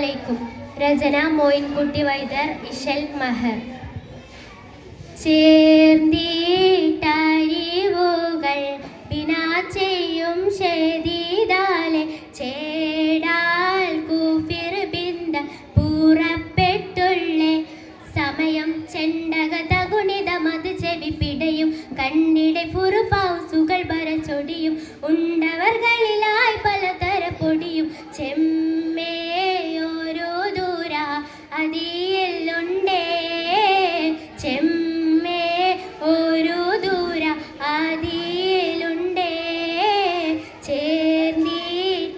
അലൈക്കും. രചന മോയിൻകുട്ടി വൈദ്യർ, ഇശൽ മഹർ. ചേർന്നീട്ടരിവുകൾ പിനാ ചെയ്യും ഷെദീദാലെ ചേടാൽ കൂഫിർ ബിന്ദ പൂറപ്പെട്ടുള്ളേ സമയം ചെണ്ടക തകുണിത മത് ചെവി പിടയും കണ്ണിടെ ഫുറുഫൗസുകൾ വരച്ചൊടിയും ഉണ്ടവർകളിലായി പലതര പൊടിയും ചെമ്മേയോരോ ദൂര അതിയല്ലുണ്ടേ ചെമ്മേ ഓരോ ദൂര അതിയലുണ്ടേ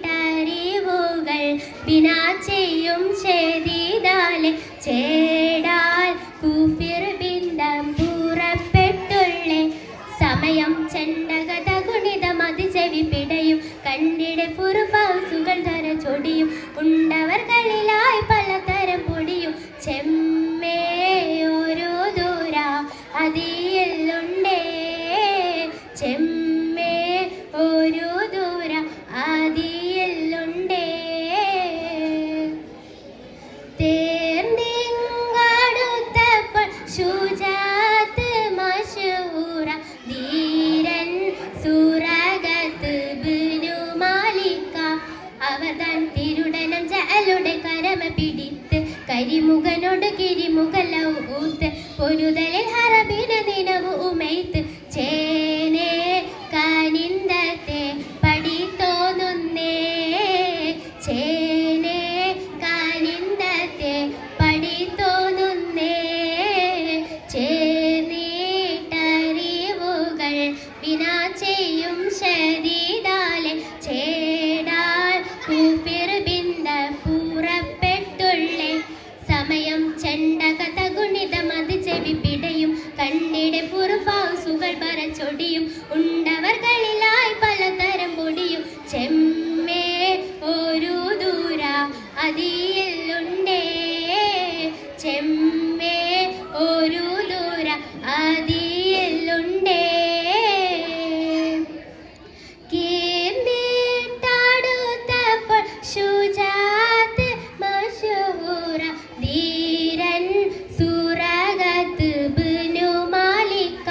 ചേർന്നീട്ടറിവുകൾ ബിനാ ചെയ്യും ഷെദീദാലെ ചേടാൽ കൂഫിർ ബിന്ദം പൂറപ്പെട്ടുള്ളേ സമയം ചെണ്ടക തകുണിത മതി ചെവി പിടയും കണ്ണിടെ ഫുറുഫൗസുകൾ ധര ചൊടിയും ഉണ്ടവർകളിലായി പലതരം പൊടിയും ചെമ്മേ ഓരോ ദൂര അതിയല്ലുണ്ടേ ചെമ്മേ ഓരോ ദൂര അതിയല്ലുണ്ടേ തേർന്നിങ്ങടുത്തപ്പോൾ ശുജാത്ത് മശൂറ ധീരൻ സൂറകത്ത് ബിനു മാലിക അവർ തൻ തിരുടനം ജഅലുടെ കരമ പിടിത്ത് കരിമുഖനോട് കിരിമുഖലൗ ഊത്ത് പൊരുതലിൽ ഹറബിന നിനവ് ഉമൈത്ത് ചേനെ കനിന്തത്തെ പടി തോന്നുന്നേ ചേനെ കനിന്തത്തെ പടി തോന്നുന്നേ ചേർന്നീട്ടറിവുകൾ ബിനാ ചെയ്യും ഷെദീദാലെ ചേടാൽ കൂഫിർ ബിന്ദ പൂറപ്പെട്ടുള്ളേ സമയം ചെണ്ടക തകുണിത മത് ചെവി പിടയും കണ്ണിടെ ഫുറുഫൗസുകൾ വരച്ചൊടിയും ഉണ്ടവർകളിലായി പലതരം പൊടിയും ചെമ്മേ ഒരു ദൂര അതിയല്ലുണ്ടേ ചെമ്മേ ഒരു ദൂര അതിയല്ലുണ്ടേ കീർന്നിട്ടടുത്തപ്പോൾ ശുജാത്ത് മശൂറ ധീരൻ സൂറകത്ത് ബിനു മാലിക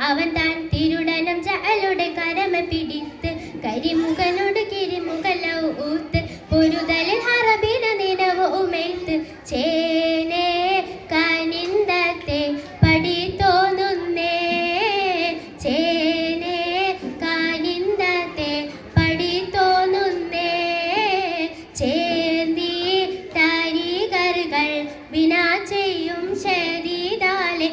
അവൻ താൻ തിരുടനം ജഅലുടെ കരമ പിടിത്ത് കരിമുഖനോട് കിരിമുഖലൗ ഊത്ത് പൊരുതലിൽ ഹറബിന നിനവ് ഉമൈത്ത് ചേനെ കനിന്തത്തെ പടി തോന്നുന്നേ ചേനെ കനിന്തത്തെ പടി തോന്നുന്നേ ചേർന്നീ തരികറുകൾ ബിനാ ചെയ്യും ഷെദീദാലെ